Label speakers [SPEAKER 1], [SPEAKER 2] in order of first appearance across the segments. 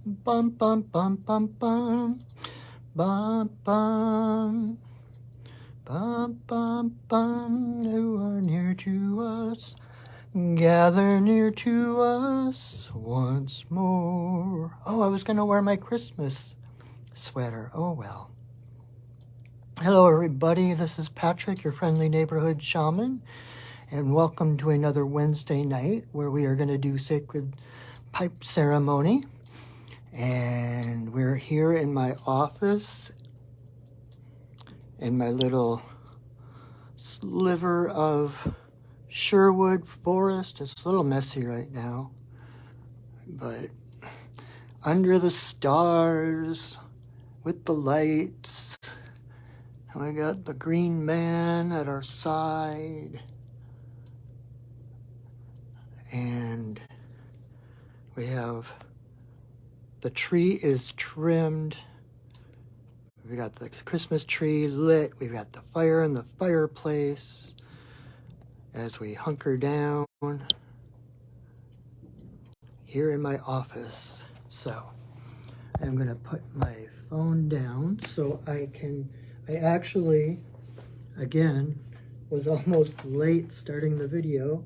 [SPEAKER 1] Bum bum bum bum bum bum bum bum bum bum. Who are near to us? Gather near to us once more. Oh, I was gonna wear my Christmas sweater. Oh well. Hello, everybody. This is Patrick, your friendly neighborhood shaman, and welcome to another Wednesday night where we are going to do sacred pipe ceremony. And we're here in my office, in my little sliver of Sherwood forest. It's a little messy right now, but under the stars with the lights. And we got the green man at our side. And we have the tree is trimmed. We got the Christmas tree lit. We've got the fire in the fireplace as we hunker down here in my office. So I'm going to put my phone down so I actually, again, was almost late starting the video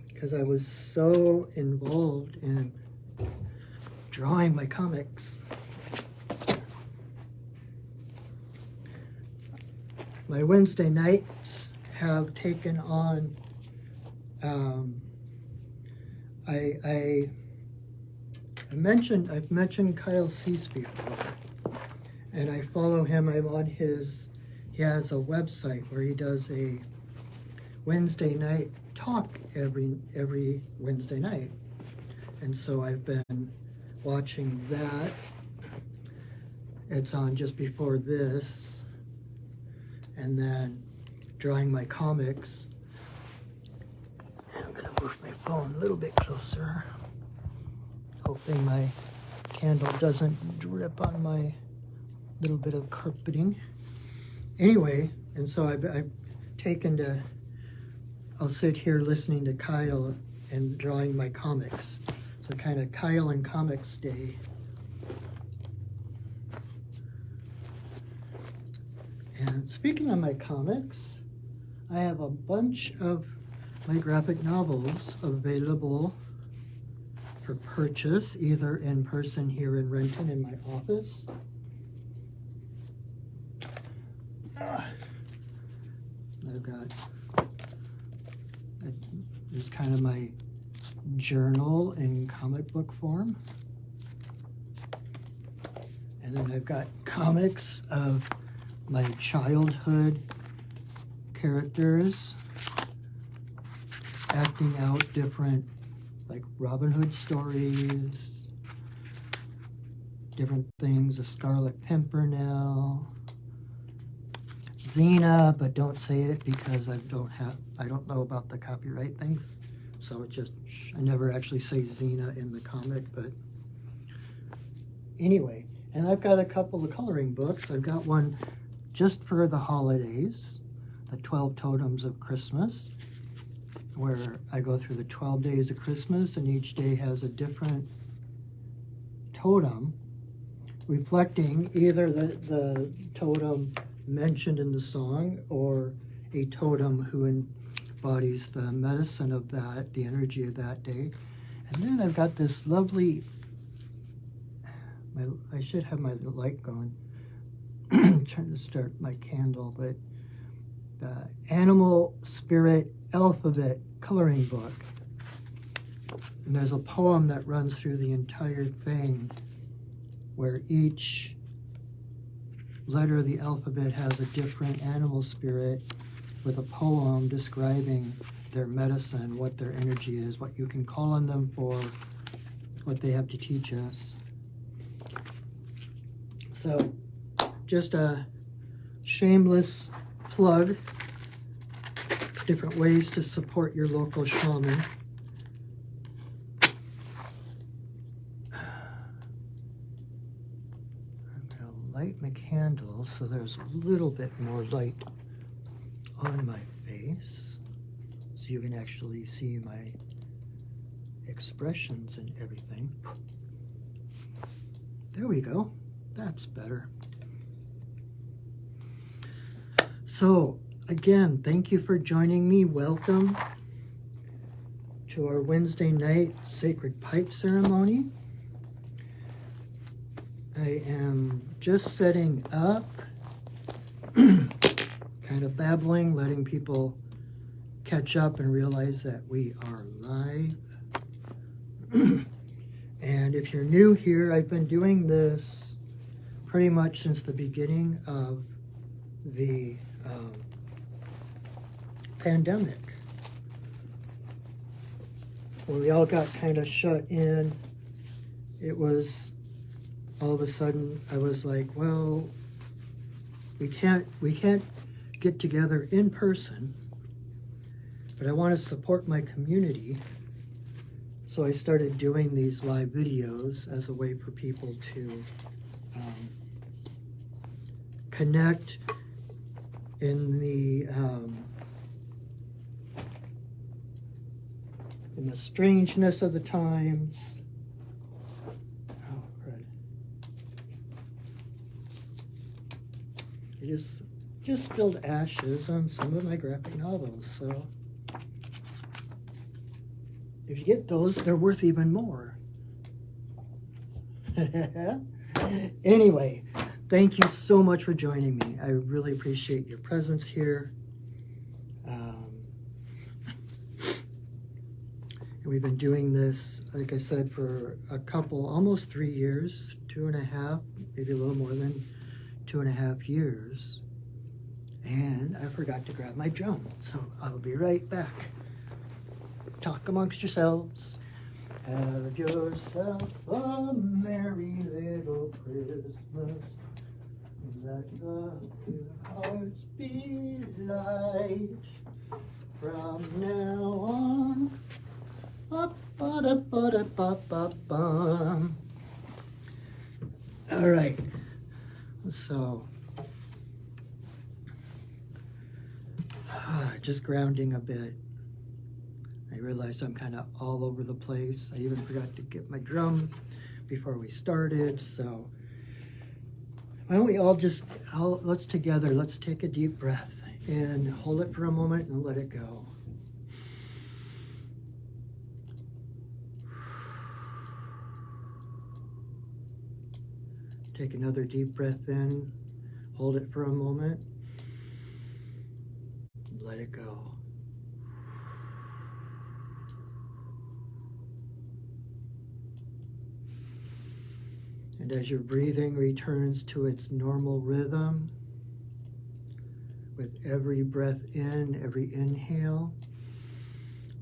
[SPEAKER 1] because I was so involved in drawing my comics. My Wednesday nights have taken on, I've mentioned Kyle Cease before, and I follow him. I'm on he has a website where he does a Wednesday night talk every Wednesday night. And so I've been watching that. It's on just before this. And then drawing my comics. And I'm gonna move my phone a little bit closer, hoping my candle doesn't drip on my little bit of carpeting. Anyway, and so I've taken to, I'll sit here listening to Kyle and drawing my comics. So kind of Kyle and Comics Day. And speaking of my comics, I have a bunch of my graphic novels available for purchase, either in person here in Renton in my office. I've got, this is kind of my journal in comic book form. And then I've got comics of my childhood characters acting out different, like Robin Hood stories, different things, the Scarlet Pimpernel, Xena, but don't say it because I don't know about the copyright things. So it just, I never actually say Xena in the comic, but anyway. And I've got a couple of coloring books. I've got one just for the holidays, the 12 Totems of Christmas, where I go through the 12 days of Christmas, and each day has a different totem reflecting either the totem mentioned in the song or a totem who embodies the medicine of that, the energy of that day. And then I've got this lovely, I should have my light going. I'm trying to start my candle, but the Animal Spirit Alphabet coloring book. And there's a poem that runs through the entire thing where each letter of the alphabet has a different animal spirit with a poem describing their medicine, what their energy is, what you can call on them for, what they have to teach us. So just a shameless plug, different ways to support your local shaman. Light my candle so there's a little bit more light on my face so you can actually see my expressions and everything. There we go. That's better. So, again, thank you for joining me. Welcome to our Wednesday night sacred pipe ceremony. I am just setting up, kind of babbling, letting people catch up and realize that we are live. And if you're new here, I've been doing this pretty much since the beginning of the pandemic. When we all got kind of shut in, it was all of a sudden I was like, well, we can't get together in person, but I want to support my community. So I started doing these live videos as a way for people to connect in the strangeness of the times. Oh, crud. I just spilled ashes on some of my graphic novels, so if you get those, they're worth even more. Anyway, thank you so much for joining me. I really appreciate your presence here. And we've been doing this, like I said, for almost 3 years, 2.5, maybe a little more than 2.5 years. And I forgot to grab my drum, so I'll be right back. Talk amongst yourselves. Have yourself a merry little Christmas. Let the hearts be light. From now on. All right. So, just grounding a bit. I realized I'm kind of all over the place. I even forgot to get my drum before we started. So why don't we let's take a deep breath and hold it for a moment and let it go. Take another deep breath in, hold it for a moment, let it go. And as your breathing returns to its normal rhythm, with every breath in, every inhale,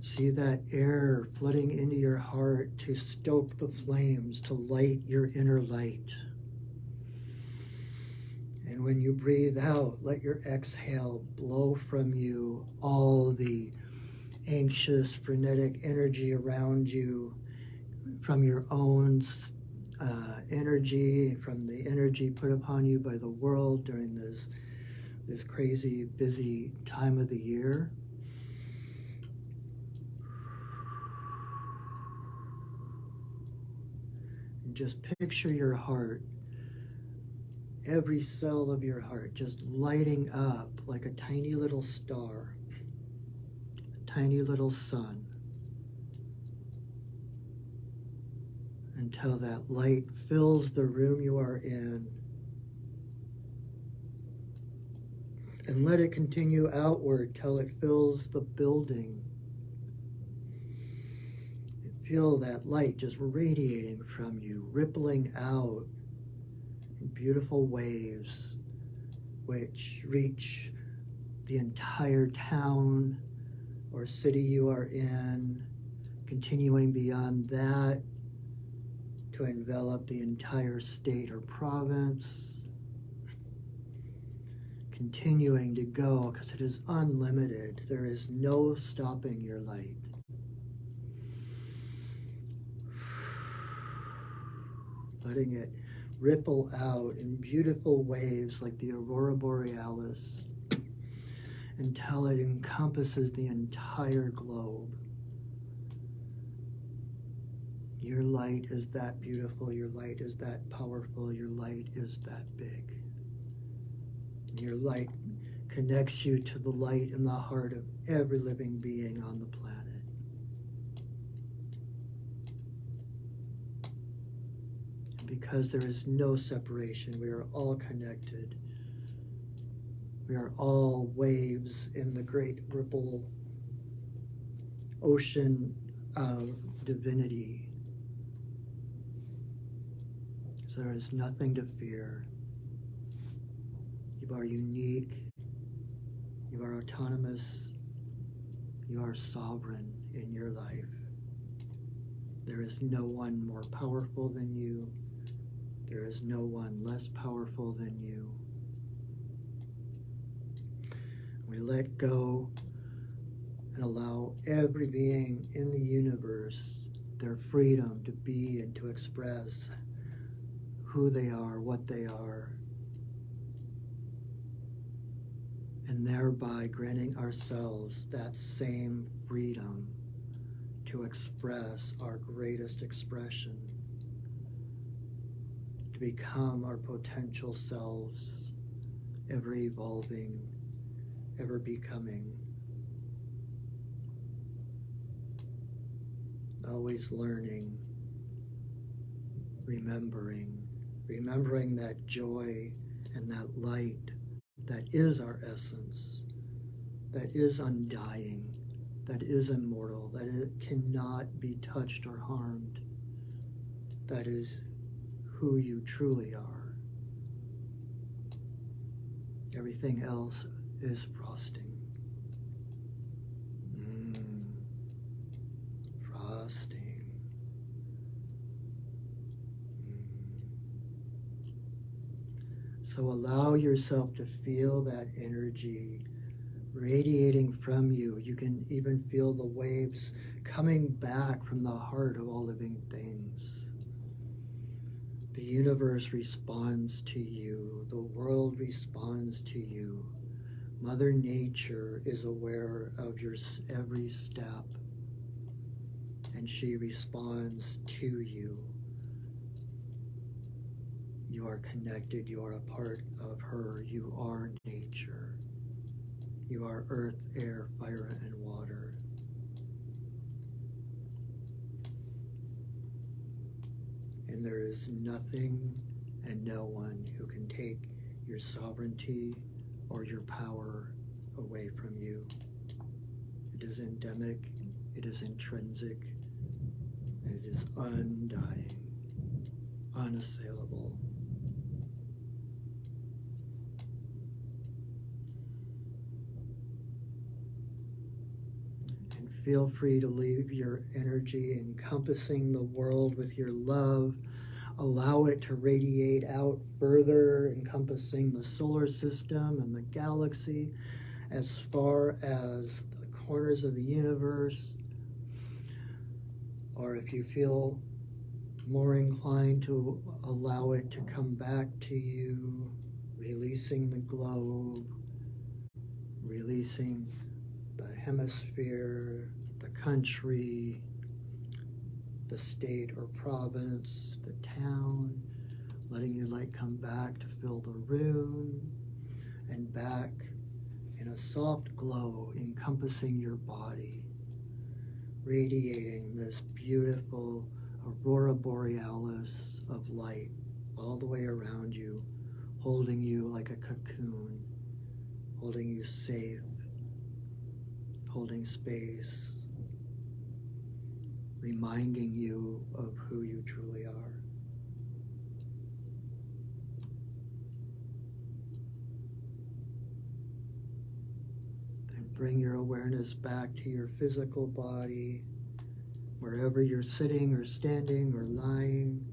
[SPEAKER 1] see that air flooding into your heart to stoke the flames, to light your inner light. And when you breathe out, let your exhale blow from you all the anxious, frenetic energy around you, from your own energy, from the energy put upon you by the world during this crazy, busy time of the year. And just picture your heart, every cell of your heart just lighting up like a tiny little star, a tiny little sun, until that light fills the room you are in. And let it continue outward till it fills the building. And feel that light just radiating from you, rippling out in beautiful waves, which reach the entire town or city you are in, continuing beyond that to envelop the entire state or province, continuing to go because it is unlimited. There is no stopping your light. Letting it ripple out in beautiful waves like the aurora borealis until it encompasses the entire globe. Your light is that beautiful. Your light is that powerful. Your light is that big. And your light connects you to the light in the heart of every living being on the planet. And because there is no separation, we are all connected. We are all waves in the great ripple ocean of divinity. So there is nothing to fear. You are unique. You are autonomous. You are sovereign in your life. There is no one more powerful than you. There is no one less powerful than you. We let go and allow every being in the universe their freedom to be and to express who they are, what they are, and thereby granting ourselves that same freedom to express our greatest expression, to become our potential selves, ever evolving, ever becoming, always learning, remembering that joy and that light that is our essence, that is undying, that is immortal, that it cannot be touched or harmed. That is who you truly are. Everything else is frosting. Frosting. So allow yourself to feel that energy radiating from you. You can even feel the waves coming back from the heart of all living things. The universe responds to you. The world responds to you. Mother Nature is aware of your every step, and she responds to you. You are connected. You are a part of her. You are nature. You are earth, air, fire, and water. And there is nothing and no one who can take your sovereignty or your power away from you. It is endemic, it is intrinsic, and it is undying, unassailable. And feel free to leave your energy encompassing the world with your love. Allow it to radiate out further, encompassing the solar system and the galaxy as far as the corners of the universe. Or if you feel more inclined to allow it to come back to you, releasing the globe, releasing the hemisphere, the country, the state or province, the town, letting your light come back to fill the room and back in a soft glow encompassing your body, radiating this beautiful aurora borealis of light all the way around you, holding you like a cocoon, holding you safe, holding space, reminding you of who you truly are. Then bring your awareness back to your physical body, wherever you're sitting or standing or lying,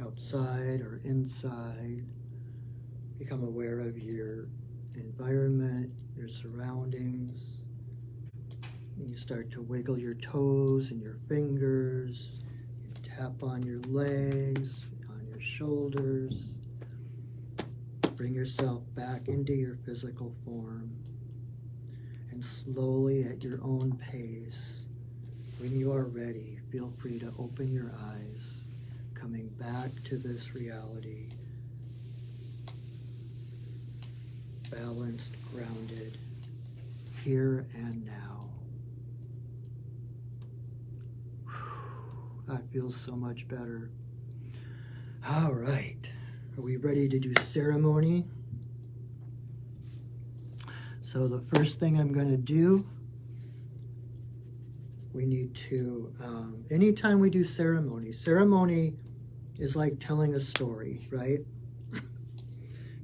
[SPEAKER 1] outside or inside. Become aware of your environment, your surroundings. You start to wiggle your toes and your fingers. You tap on your legs, on your shoulders. Bring yourself back into your physical form. And slowly, at your own pace, When you are ready, feel free to open your eyes, coming back to this reality, balanced, grounded, here and now. That feels so much better. All right. Are we ready to do ceremony? So the first thing I'm going to do, we need to, anytime we do ceremony is like telling a story, right?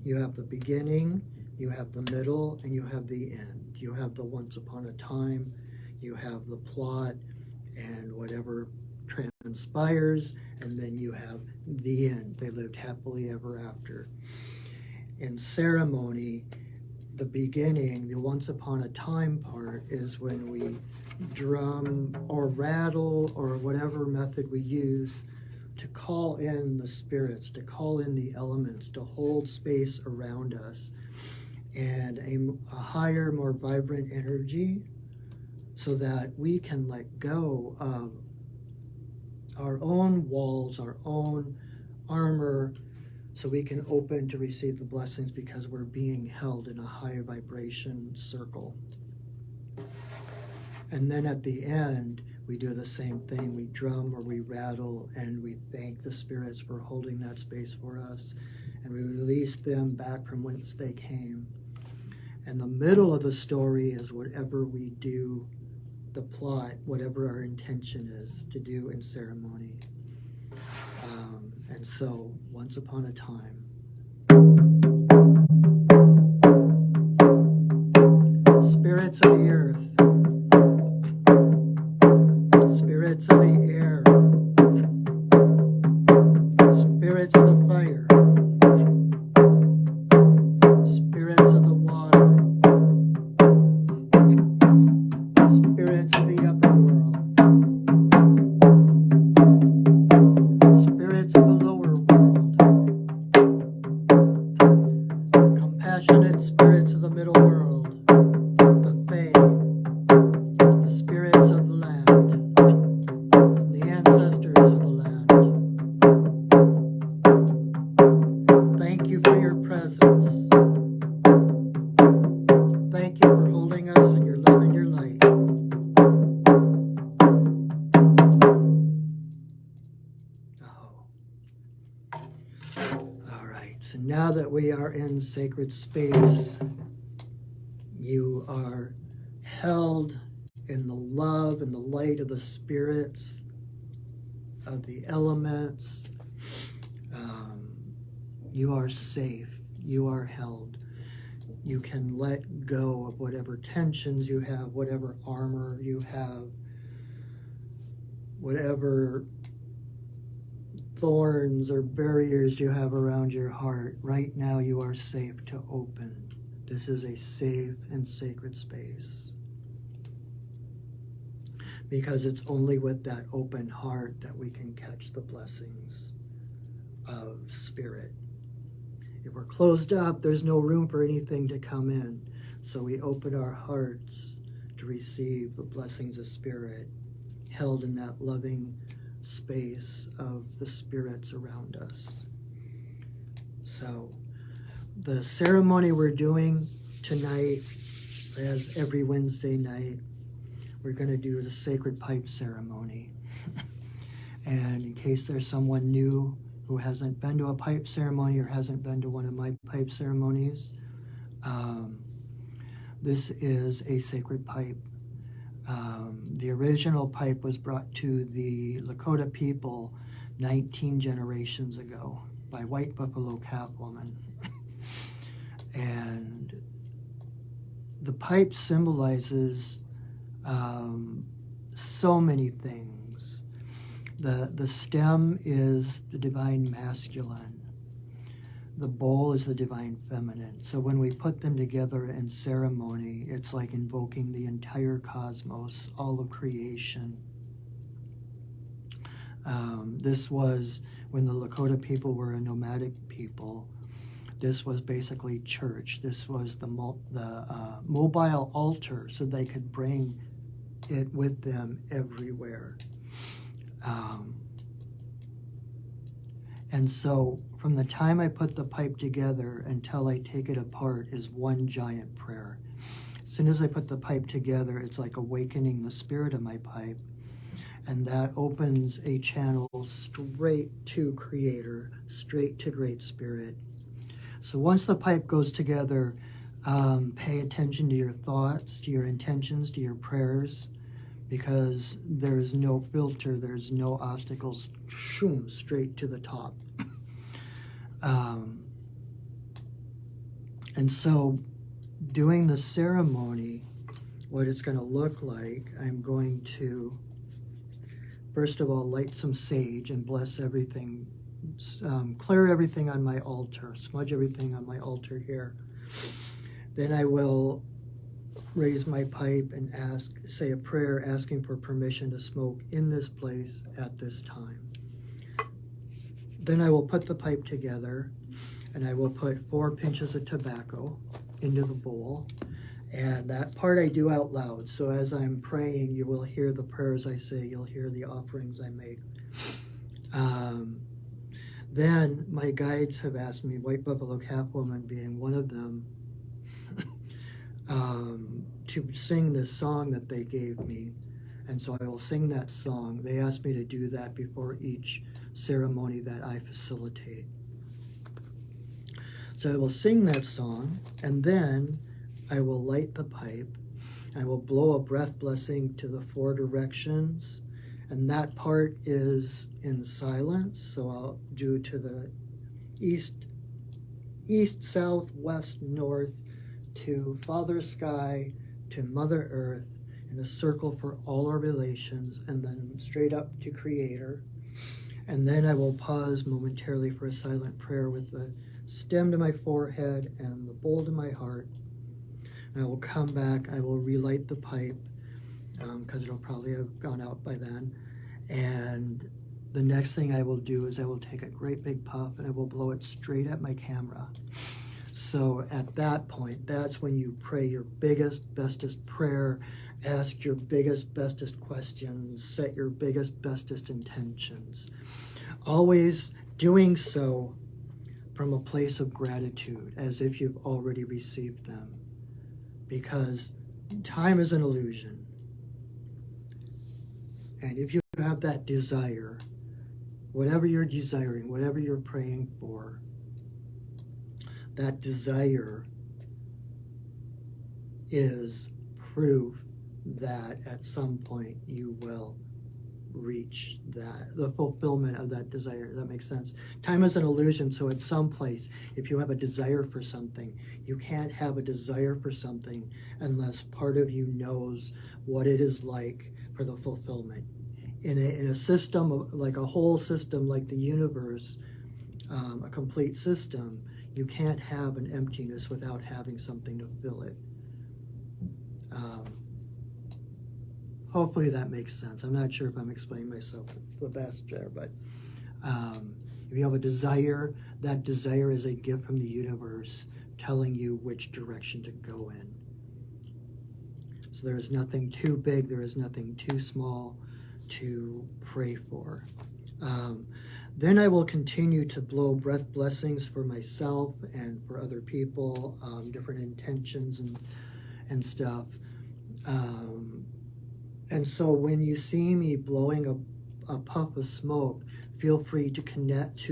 [SPEAKER 1] You have the beginning, you have the middle, and you have the end. You have the once upon a time, you have the plot, and whatever transpires, and then you have the end. They lived happily ever after. In ceremony, the beginning, the once upon a time part, is when we drum or rattle or whatever method we use to call in the spirits, to call in the elements, to hold space around us and a higher, more vibrant energy so that we can let go of our own walls, our own armor, so we can open to receive the blessings because we're being held in a high vibration circle. And then at the end, we do the same thing. We drum or we rattle and we thank the spirits for holding that space for us. And we release them back from whence they came. And the middle of the story is whatever we do, the plot, whatever our intention is to do in ceremony. And so, once upon a time, spirits of the earth, spirits of the air, spirits of the fire, spirits of the water, spirits of the upper world, spirits of the lower world, compassionate spirits of the middle world, the Fae, the spirits of the land, the ancestors of the land. Thank you for your presence. Thank you for holding us in your love and your light. All right, so now that we are in sacred space, you are held in the love and the light of the spirits, of the elements. You are safe. You are held. You can let go of whatever tensions you have, whatever armor you have, whatever thorns or barriers you have around your heart. Right now you are safe to open. This is a safe and sacred space. Because it's only with that open heart that we can catch the blessings of spirit. If we're closed up, there's no room for anything to come in. So we open our hearts to receive the blessings of spirit, held in that loving space of the spirits around us. So the ceremony we're doing tonight, as every Wednesday night, we're going to do the sacred pipe ceremony. And in case there's someone new who hasn't been to a pipe ceremony or hasn't been to one of my pipe ceremonies, this is a sacred pipe. The original pipe was brought to the Lakota people 19 generations ago by White Buffalo Calf Woman. And the pipe symbolizes so many things. The stem is the divine masculine. The bowl is the divine feminine. So when we put them together in ceremony, it's like invoking the entire cosmos, all of creation. This was when the Lakota people were a nomadic people. This was basically church. This was the mobile altar, so they could bring it with them everywhere. And so from the time I put the pipe together until I take it apart is one giant prayer. As soon as I put the pipe together, it's like awakening the spirit of my pipe, and that opens a channel straight to Creator, straight to Great Spirit. So once the pipe goes together, pay attention to your thoughts, to your intentions, to your prayers, because there's no filter, there's no obstacles, shoom, straight to the top. And so doing the ceremony, what it's going to look like, I'm going to, first of all, light some sage and bless everything, clear everything on my altar, smudge everything on my altar here. Then I will raise my pipe and say a prayer asking for permission to smoke in this place at this time. Then I will put the pipe together, and I will put 4 pinches of tobacco into the bowl. And that part I do out loud. So as I'm praying, you will hear the prayers I say. You'll hear the offerings I make. Then my guides have asked me, White Buffalo Calf Woman being one of them, to sing this song that they gave me. And so I will sing that song. They asked me to do that before each ceremony that I facilitate. So I will sing that song, and then I will light the pipe. I will blow a breath blessing to the 4 directions, and that part is in silence. So I'll do to the east, south, west, north, to Father Sky, to Mother Earth, in a circle for all our relations, and then straight up to Creator. And then I will pause momentarily for a silent prayer with the stem to my forehead and the bowl to my heart. And I will come back, I will relight the pipe, because it'll probably have gone out by then. And the next thing I will do is I will take a great big puff and I will blow it straight at my camera. So at that point, that's when you pray your biggest, bestest prayer, ask your biggest, bestest questions, set your biggest, bestest intentions. Always doing so from a place of gratitude, as if you've already received them. Because time is an illusion. And if you have that desire, whatever you're desiring, whatever you're praying for, that desire is proof that at some point you will reach the fulfillment of that desire. Does that make sense? Time is an illusion, so at some place, if you have a desire for something, you can't have a desire for something unless part of you knows what it is like for the fulfillment. In a system, like a whole system like the universe, a complete system, you can't have an emptiness without having something to fill it. Hopefully that makes sense. I'm not sure if I'm explaining myself the best there, but if you have a desire, that desire is a gift from the universe telling you which direction to go in. So there is nothing too big, there is nothing too small to pray for. Then I will continue to blow breath blessings for myself and for other people, different intentions and stuff. And so when you see me blowing a puff of smoke, feel free to connect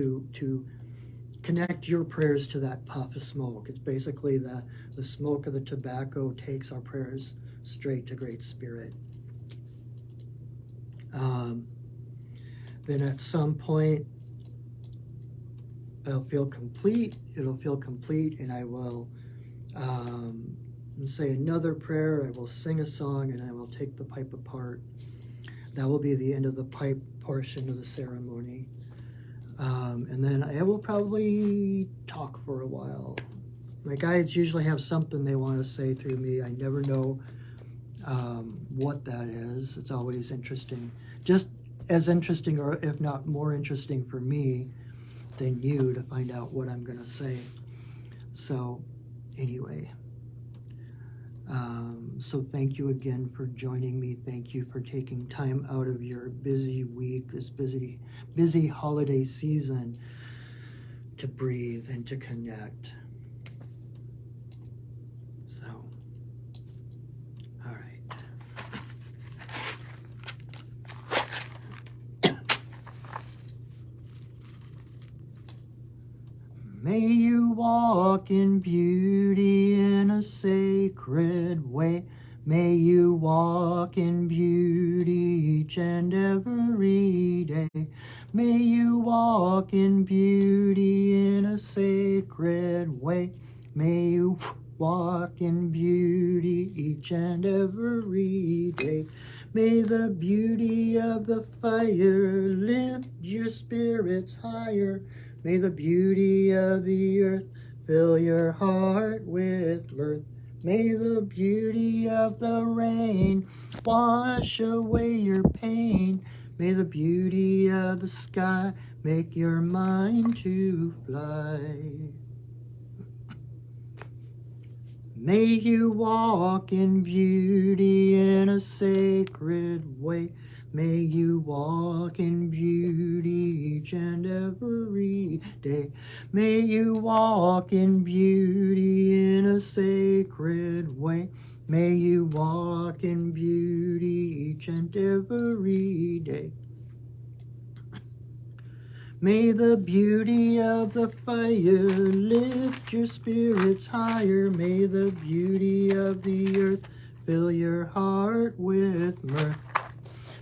[SPEAKER 1] your prayers to that puff of smoke. It's basically the smoke of the tobacco takes our prayers straight to Great Spirit. Then at some point, it'll feel complete, and I will say another prayer, I will sing a song, and I will take the pipe apart. That will be the end of the pipe portion of the ceremony. And then I will probably talk for a while. My guides usually have something they want to say through me. I never know what that is. It's always interesting. Just as interesting, or if not more interesting for me than you, to find out what I'm going to say. So anyway, So thank you again for joining me. Thank you for taking time out of your busy week, this busy holiday season, to breathe and to connect. So, all right. May you walk in beauty in a sacred way. May you walk in beauty each and every day. May you walk in beauty in a sacred way. May you walk in beauty each and every day. May the beauty of the fire lift your spirits higher. May the beauty of the earth fill your heart with mirth. May the beauty of the rain wash away your pain. May the beauty of the sky make your mind to fly. May you walk in beauty in a sacred way. May you walk in beauty each and every day. May you walk in beauty in a sacred way. May you walk in beauty each and every day. May the beauty of the fire lift your spirits higher. May the beauty of the earth fill your heart with mirth.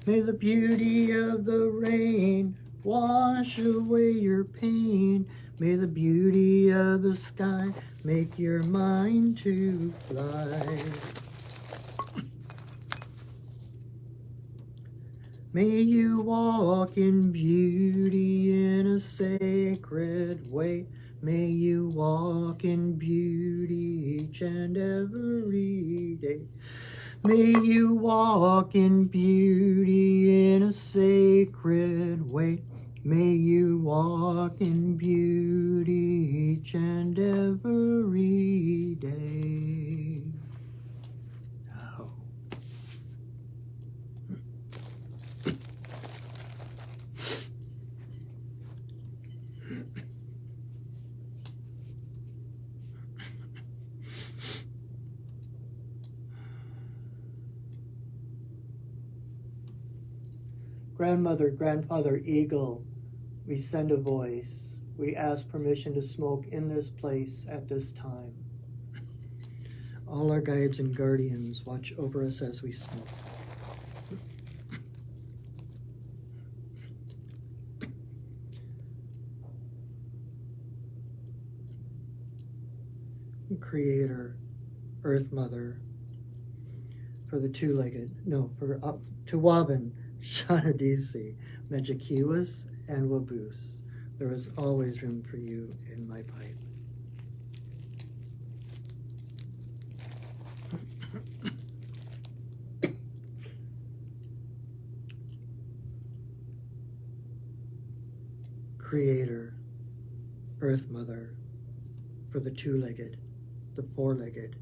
[SPEAKER 1] May the beauty of the rain wash away your pain. May the beauty of the sky make your mind to fly. May you walk in beauty in a sacred way. May you walk in beauty each and every day. May you walk in beauty in a sacred way. May you walk in beauty each and every day. Oh. Grandmother, grandfather, eagle, we send a voice. We ask permission to smoke in this place at this time. All our guides and guardians watch over us as we smoke. Creator, Earth Mother, for the two-legged, for Tuwabin, Shanadisi, Mejakiwas, and Waboose. There is always room for you in my pipe. Creator, Earth Mother, for the two-legged, the four-legged,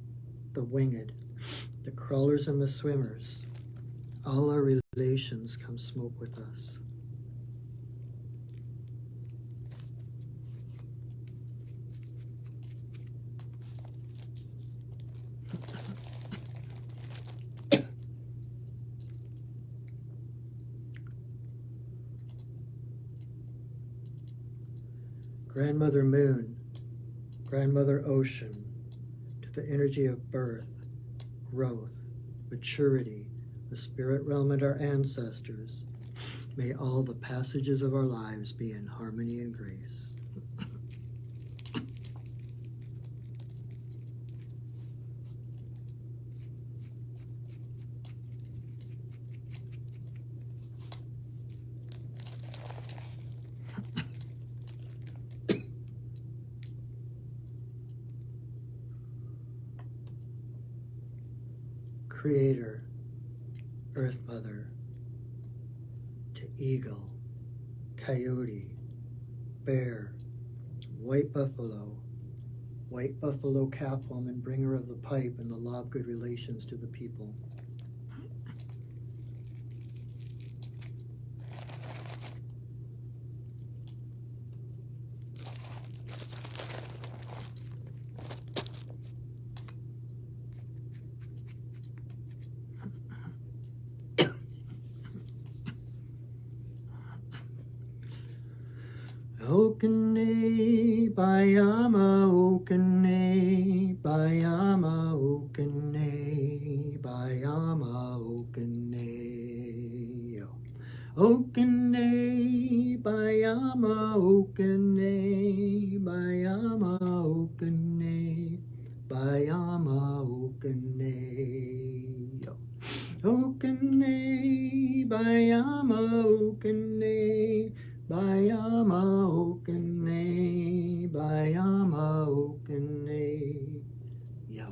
[SPEAKER 1] the winged, the crawlers and the swimmers. All our relations come smoke with us. Grandmother Moon, Grandmother Ocean, to the energy of birth, growth, maturity, the spirit realm and our ancestors, may all the passages of our lives be in harmony and grace. Creator, Earth Mother, to eagle, coyote, bear, white buffalo, White Buffalo Cap Woman, bringer of the pipe and the law of good relations to the people. Okane, Bayama, Okane, Bayama, Okane, Bayama, Okane. Okane, Bayama, Okane, Bayama, Okane, Bayama, Okane. Okane, Bayama, Okane, Bayama, Okane, Bayama, Okane. Yo.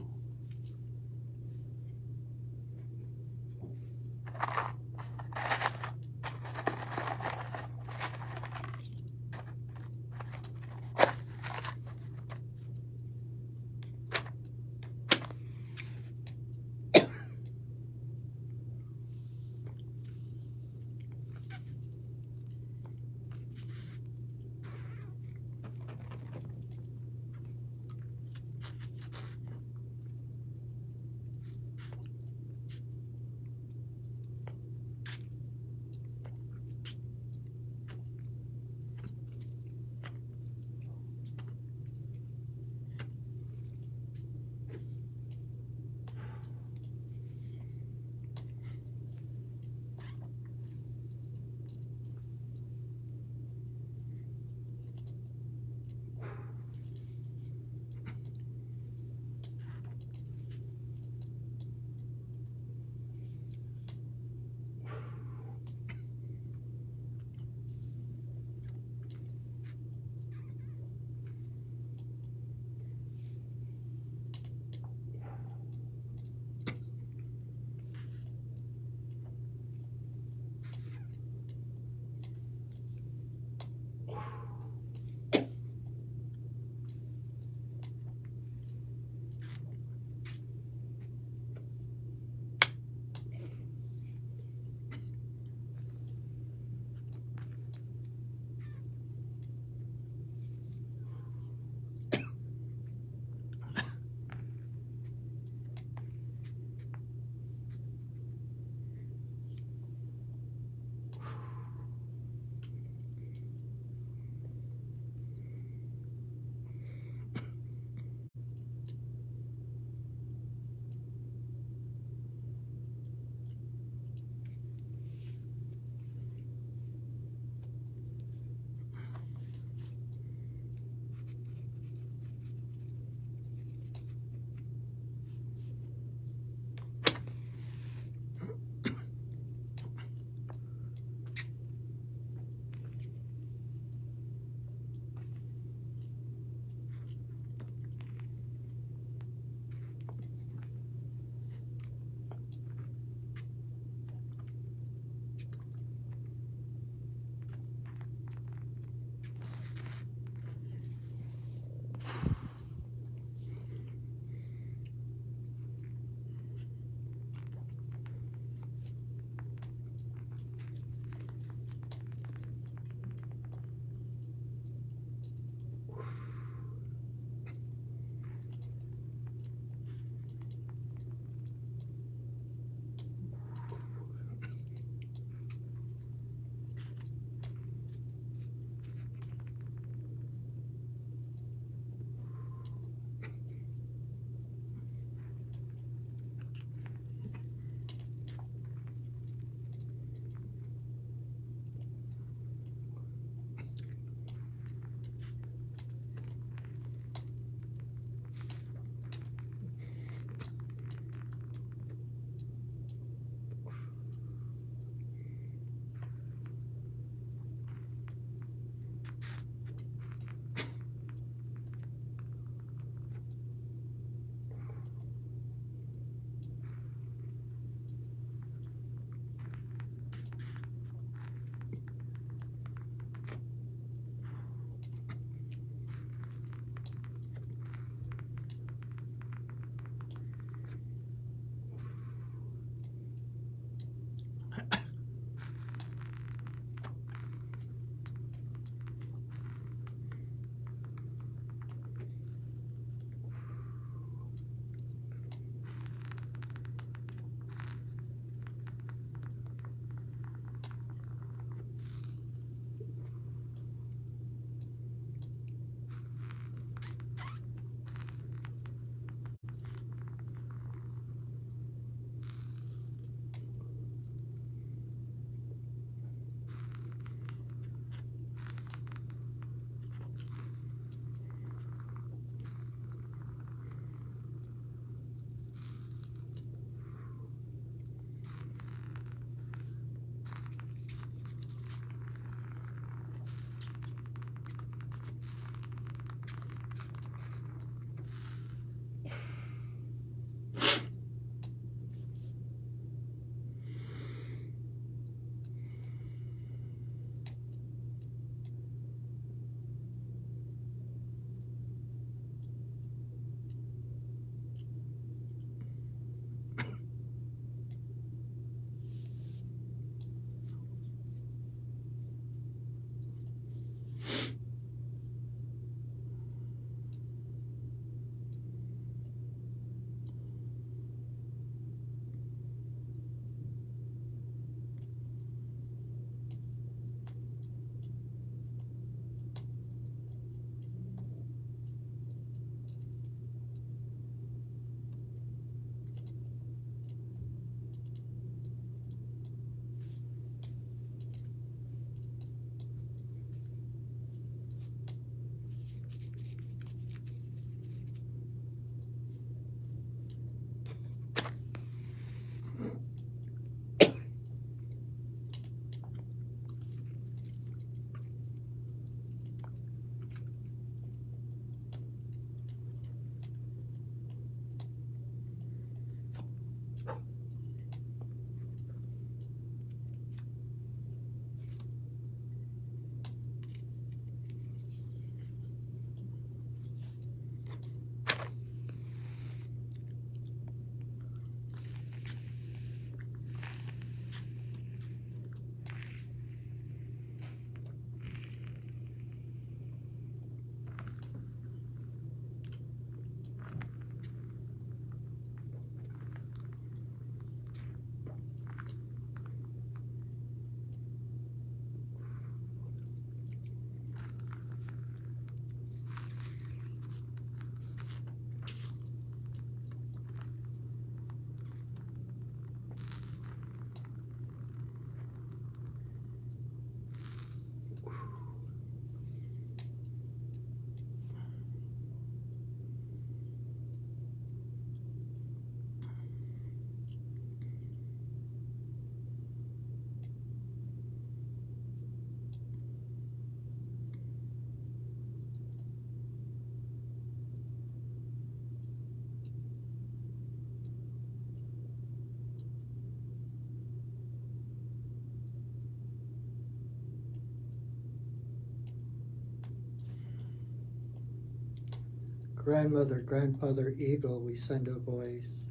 [SPEAKER 1] grandmother, grandfather, eagle, we send a voice.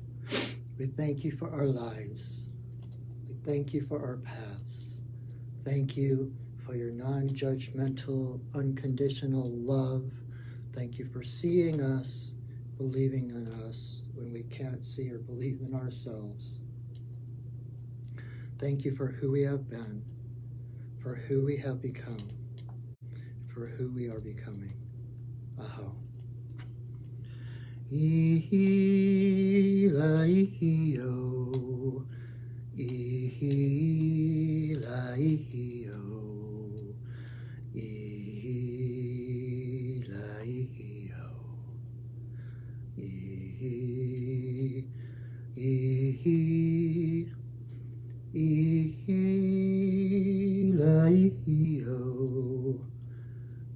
[SPEAKER 1] We thank you for our lives. We thank you for our paths. Thank you for your non-judgmental, unconditional love. Thank you for seeing us, believing in us when we can't see or believe in ourselves. Thank you for who we have been, for who we have become, for who we are becoming. Aho. Ihi-la-ihi-o, ihi-la-ihi-o, ihi-la-ihi-o, ihi-la-ihi-o,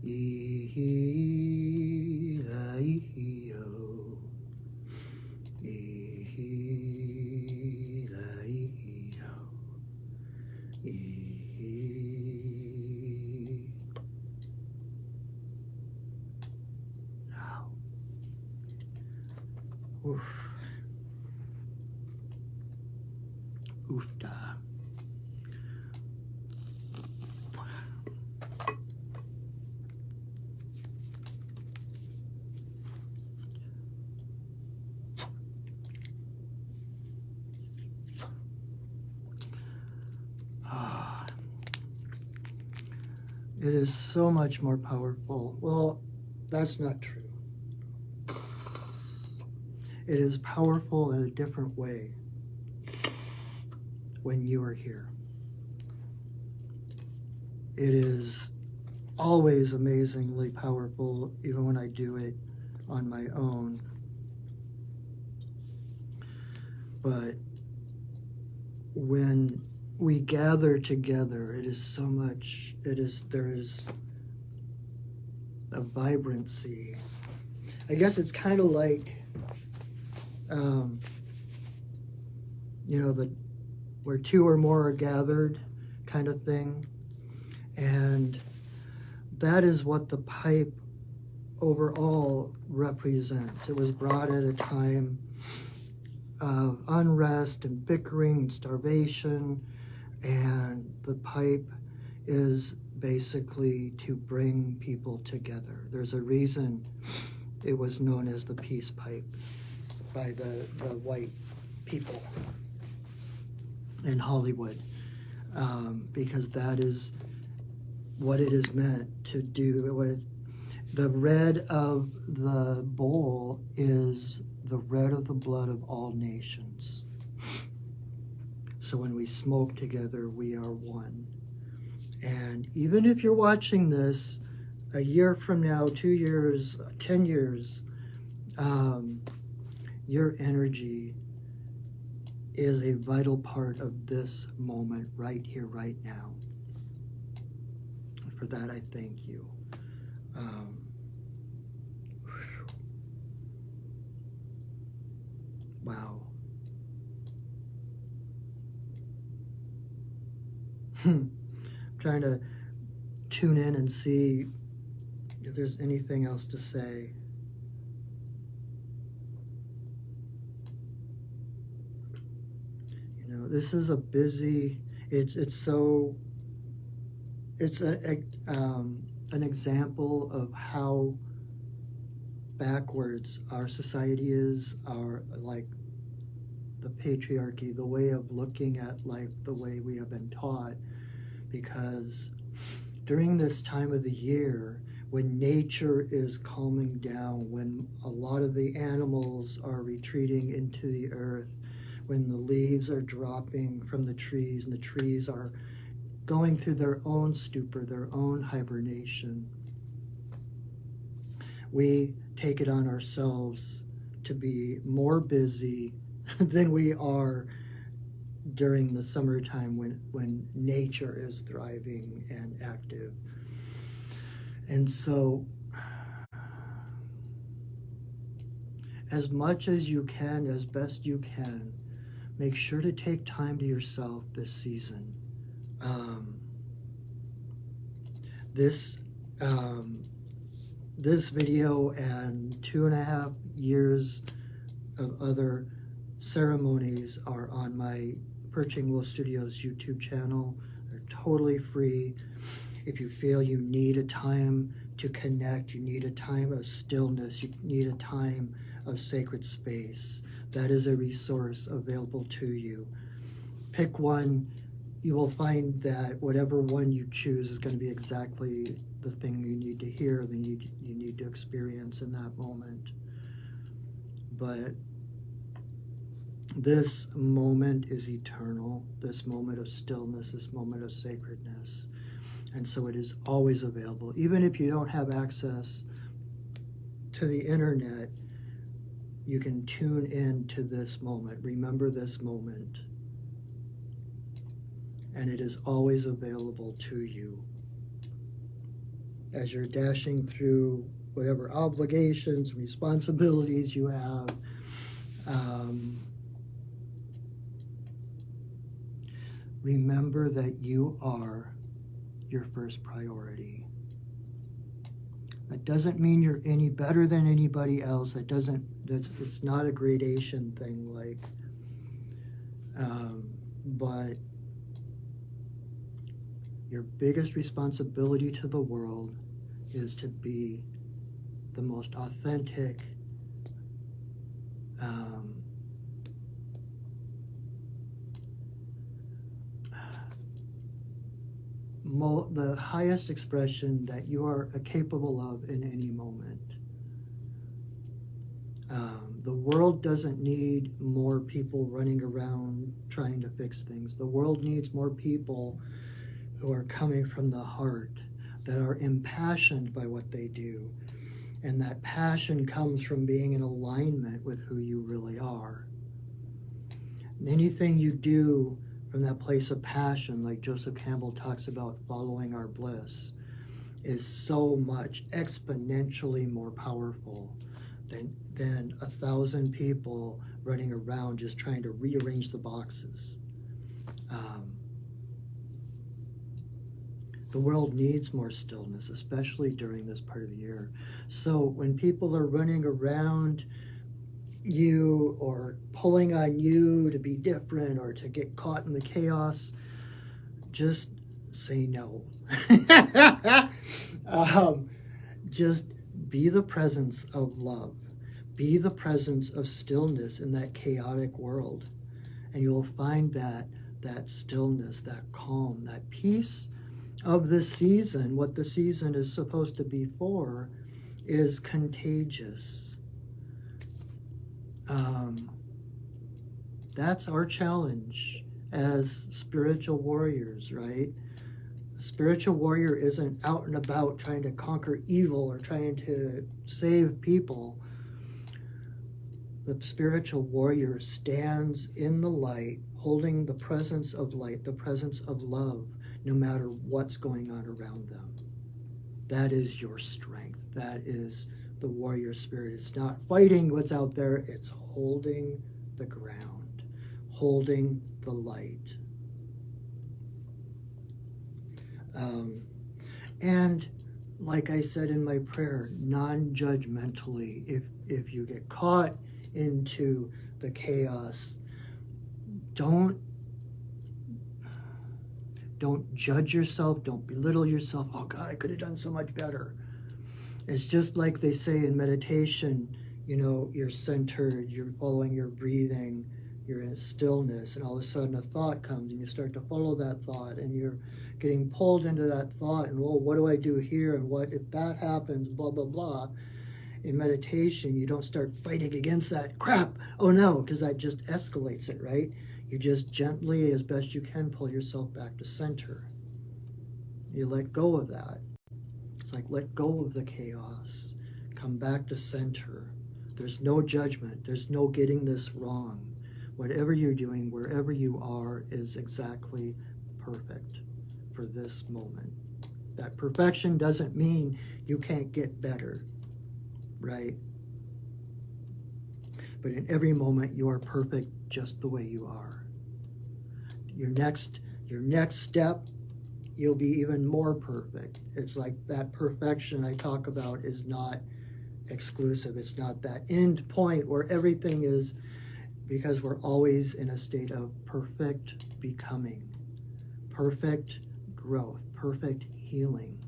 [SPEAKER 1] ihi-la-ihi-o, ihi-la-ihi-o, now. Oof. Oofda. It is so much more powerful. Well, that's not true. It is powerful in a different way when you are here. It is always amazingly powerful, even when I do it on my own. But when we gather together, it is so much, there is a vibrancy. I guess it's kind of like, where two or more are gathered kind of thing. And that is what the pipe overall represents. It was brought at a time of unrest and bickering and starvation, and the pipe is basically to bring people together. There's a reason it was known as the peace pipe by the white people in Hollywood, because that is what it is meant to do. The red of the bowl is the red of the blood of all nations. So when we smoke together, we are one. And even if you're watching this a year from now, 2 years, 10 years, your energy is a vital part of this moment right here, right now. For that, I thank you. Wow. I'm trying to tune in and see if there's anything else to say. You know, this is a busy, it's an example of how backwards our society is, like the patriarchy, the way of looking at life, the way we have been taught. Because during this time of the year, when nature is calming down, when a lot of the animals are retreating into the earth, when the leaves are dropping from the trees and the trees are going through their own stupor, their own hibernation, we take it on ourselves to be more busy than we are during the summertime when nature is thriving and active. And so, as much as you can, as best you can, make sure to take time to yourself this season. this video and 2.5 years of other ceremonies are on my Perching Wolf Studios YouTube channel. They're totally free. If you feel you need a time to connect, you need a time of stillness, you need a time of sacred space, that is a resource available to you. Pick one. You will find that whatever one you choose is going to be exactly the thing you need to hear, that you need to experience in that moment. But this moment is eternal, this moment of stillness, this moment of sacredness. And so it is always available. Even if you don't have access to the internet, you can tune in to this moment. Remember this moment. And it is always available to you. As you're dashing through whatever obligations, responsibilities you have, remember that you are your first priority. That doesn't mean you're any better than anybody else. It's not a gradation thing, but your biggest responsibility to the world is to be the most authentic, the highest expression that you are capable of in any moment. The world doesn't need more people running around trying to fix things. The world needs more people who are coming from the heart, that are impassioned by what they do. And that passion comes from being in alignment with who you really are. And anything you do from that place of passion, like Joseph Campbell talks about following our bliss, is so much exponentially more powerful than 1,000 people running around just trying to rearrange the boxes. The world needs more stillness, especially during this part of the year. So when people are running around you or pulling on you to be different or to get caught in the chaos, just say no. Just be the presence of love. Be the presence of stillness in that chaotic world. And you will find that stillness, that calm, that peace of the season, what the season is supposed to be for, is contagious. That's our challenge as spiritual warriors, right? A spiritual warrior isn't out and about trying to conquer evil or trying to save people. The spiritual warrior stands in the light, holding the presence of light, the presence of love, no matter what's going on around them. That is your strength. That is the warrior spirit. It's not fighting what's out there, it's holding the ground, holding the light. And like I said in my prayer, non-judgmentally, if you get caught into the chaos, don't judge yourself, don't belittle yourself. Oh God, I could have done so much better. It's just like they say in meditation, you're centered, you're following your breathing, you're in stillness, and all of a sudden a thought comes and you start to follow that thought and you're getting pulled into that thought and, well, what do I do here? And what if that happens? Blah, blah, blah. In meditation, you don't start fighting against that crap. Oh no, because that just escalates it, right? You just gently, as best you can, pull yourself back to center. You let go of that. It's like let go of the chaos. Come back to center. There's no judgment. There's no getting this wrong. Whatever you're doing, wherever you are, is exactly perfect for this moment. That perfection doesn't mean you can't get better, right? But in every moment, you are perfect just the way you are. Your next step, you'll be even more perfect. It's like that perfection I talk about is not exclusive. It's not that end point where everything is, because we're always in a state of perfect becoming, perfect growth, perfect healing.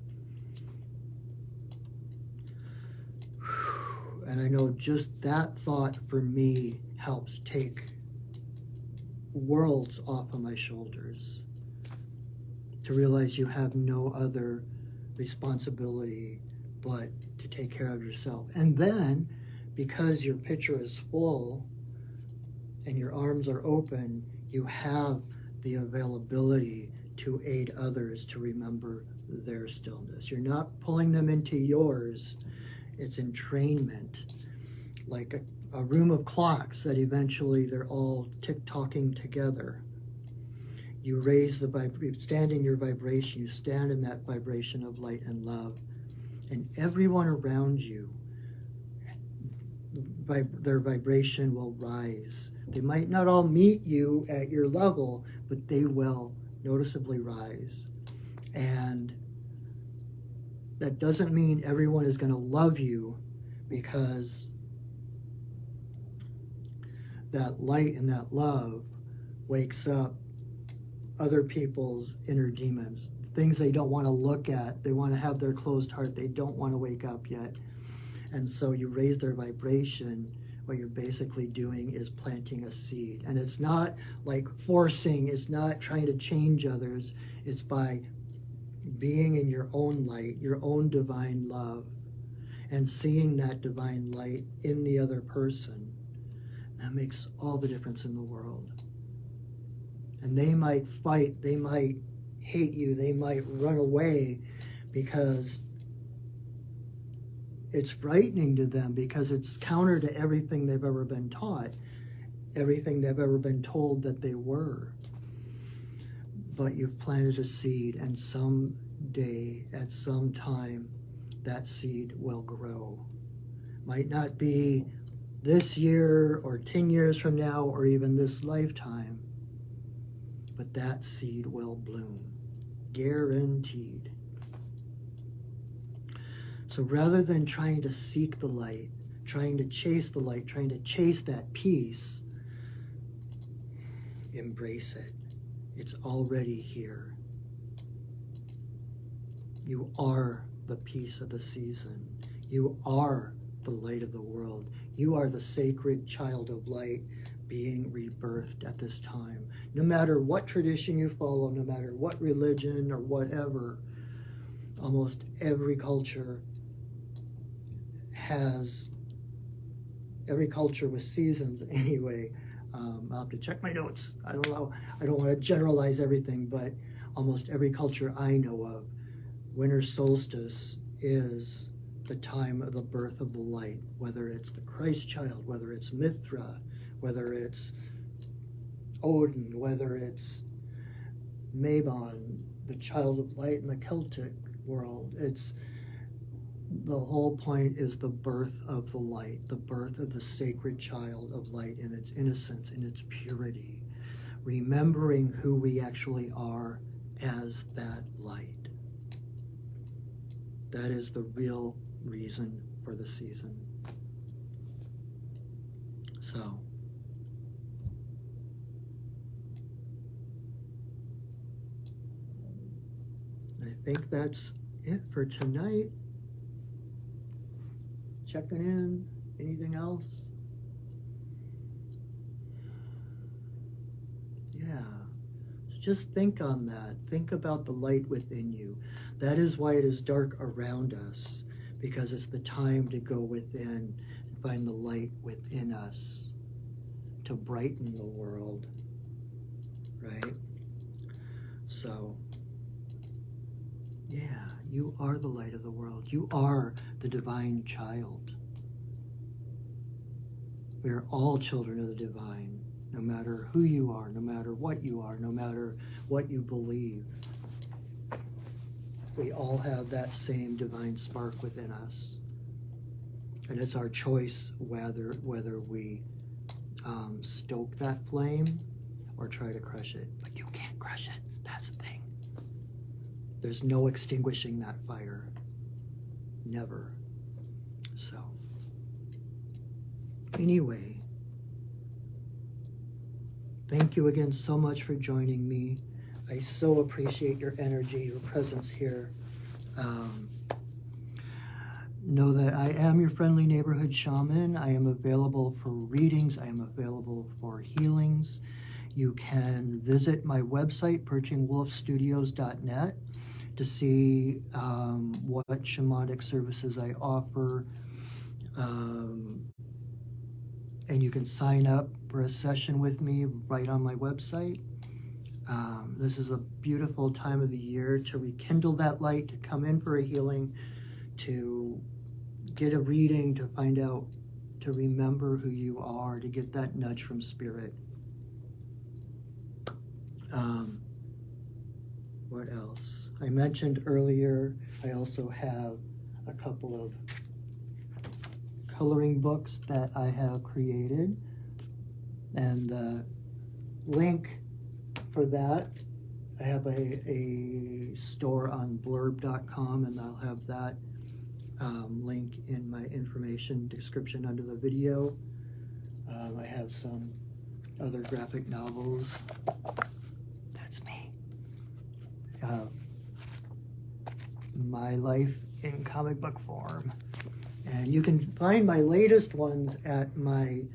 [SPEAKER 1] And I know just that thought for me helps take worlds off of my shoulders, to realize you have no other responsibility but to take care of yourself. And then, because your pitcher is full and your arms are open, you have the availability to aid others to remember their stillness. You're not pulling them into yours. It's entrainment, like a room of clocks that eventually they're all tick-tocking together. You raise you stand in your vibration, you stand in that vibration of light and love, and everyone around you, their vibration will rise. They might not all meet you at your level, but they will noticeably rise. And that doesn't mean everyone is going to love you, because that light and that love wakes up other people's inner demons, things they don't want to look at. They want to have their closed heart. They don't want to wake up yet. And so you raise their vibration. What you're basically doing is planting a seed. And it's not like forcing, it's not trying to change others. It's by being in your own light, your own divine love, and seeing that divine light in the other person. That makes all the difference in the world. And they might fight, they might hate you, they might run away, because it's frightening to them, because it's counter to everything they've ever been taught, everything they've ever been told that they were. But you've planted a seed, and someday, at some time, that seed will grow. Might not be this year or 10 years from now or even this lifetime, but that seed will bloom, guaranteed. So rather than trying to seek the light, trying to chase the light, trying to chase that peace, embrace it. It's already here. You are the peace of the season. You are the light of the world. You are the sacred child of light being rebirthed at this time. No matter what tradition you follow, no matter what religion or whatever, almost every culture with seasons anyway. I'll have to check my notes. I don't know. I don't want to generalize everything, but almost every culture I know of, winter solstice is the time of the birth of the light, whether it's the Christ child, whether it's Mithra, whether it's Odin, whether it's Mabon, the child of light in the Celtic world. It's the whole point is the birth of the light, the birth of the sacred child of light in its innocence, in its purity, remembering who we actually are as that light. That is the real reason for the season. So, I think that's it for tonight. Checking in. Anything else? Yeah. Just think on that. Think about the light within you. That is why it is dark around us, because it's the time to go within and find the light within us to brighten the world, right? So, yeah, you are the light of the world. You are the divine child. We are all children of the divine, no matter who you are, no matter what you are, no matter what you believe. We all have that same divine spark within us. And it's our choice whether we stoke that flame or try to crush it. But you can't crush it. That's the thing. There's no extinguishing that fire. Never. So, anyway, thank you again so much for joining me. I so appreciate your energy, your presence here. Know that I am your friendly neighborhood shaman. I am available for readings. I am available for healings. You can visit my website, perchingwolfstudios.net, to see what shamanic services I offer. And you can sign up for a session with me right on my website. This is a beautiful time of the year to rekindle that light, to come in for a healing, to get a reading, to find out, to remember who you are, to get that nudge from spirit. What else? I mentioned earlier, I also have a couple of coloring books that I have created, and the link for that, I have a store on blurb.com, and I'll have that link in my information description under the video. I have some other graphic novels. That's me. My life in comic book form. And you can find my latest ones at my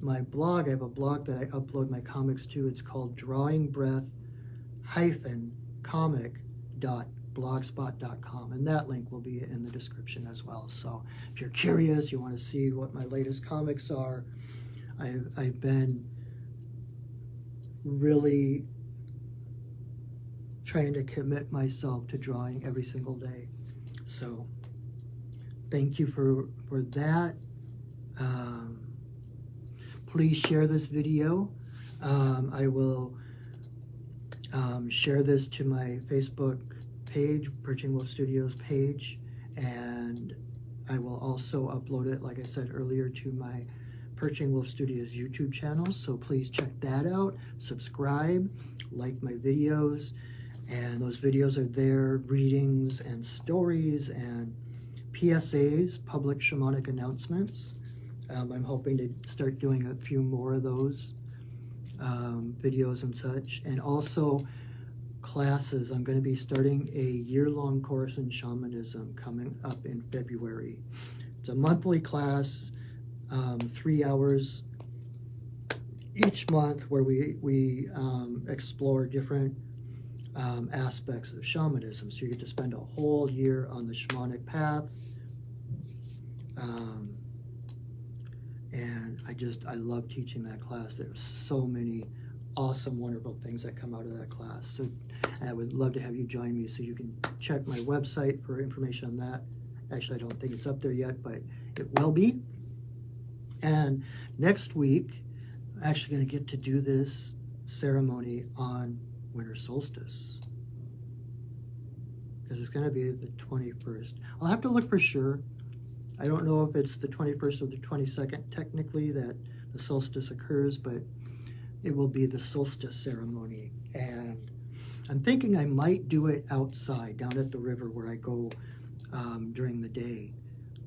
[SPEAKER 1] blog. I have a blog that I upload my comics to. It's called drawingbreath-comic.blogspot.com, and that link will be in the description as well. So if you're curious, you want to see what my latest comics are, I've been really trying to commit myself to drawing every single day. So thank you for that. Please share this video. I will share this to my Facebook page, Perching Wolf Studios page, and I will also upload it, like I said earlier, to my Perching Wolf Studios YouTube channel. So please check that out, subscribe, like my videos, and those videos are there, readings and stories and PSAs, public shamanic announcements. I'm hoping to start doing a few more of those videos and such. And also classes. I'm going to be starting a year-long course in shamanism coming up in February. It's a monthly class, 3 hours each month, where we explore different aspects of shamanism. So you get to spend a whole year on the shamanic path. And I love teaching that class. There's so many awesome, wonderful things that come out of that class. So I would love to have you join me, so you can check my website for information on that. Actually, I don't think it's up there yet, but it will be. And next week, I'm actually going to get to do this ceremony on winter solstice, because it's going to be the 21st. I'll have to look for sure. I don't know if it's the 21st or the 22nd technically that the solstice occurs, but it will be the solstice ceremony. And I'm thinking I might do it outside, down at the river where I go during the day,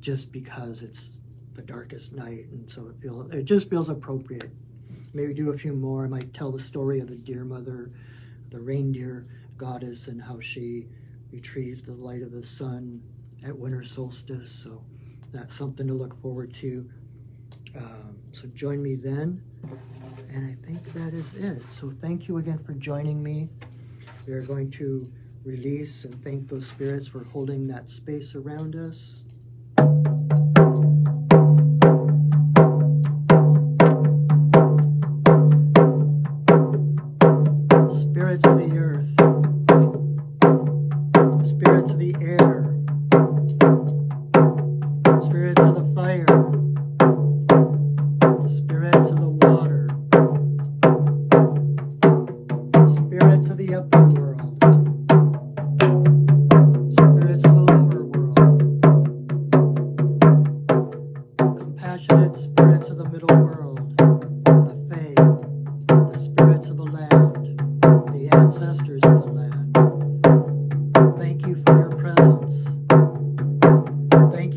[SPEAKER 1] just because it's the darkest night, and so it just feels appropriate. Maybe do a few more. I might tell the story of the deer mother, the reindeer goddess, and how she retrieved the light of the sun at winter solstice. So that's something to look forward to. So join me then. And I think that is it. So thank you again for joining me. We are going to release and thank those spirits for holding that space around us. Spirits of the earth, spirits of the air, spirits of the fire, spirits of the water, spirits of the upper world, spirits of the lower world, compassionate spirits of the middle world, the Fae, the spirits of the land, the ancestors of the land,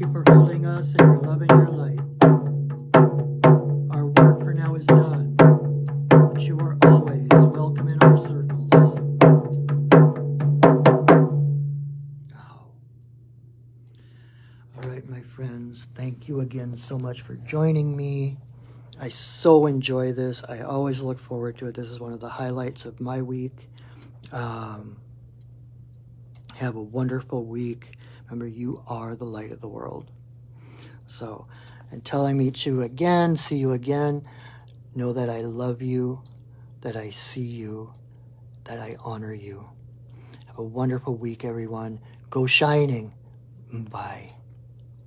[SPEAKER 1] you for holding us in your love and your light. Our work for now is done, but you are always welcome in our circles. Oh. All right, my friends, thank you again so much for joining me. I so enjoy this. I always look forward to it. This is one of the highlights of my week. Have a wonderful week. Remember, you are the light of the world. So, until I meet you again, see you again, know that I love you, that I see you, that I honor you. Have a wonderful week, everyone. Go shining. Bye.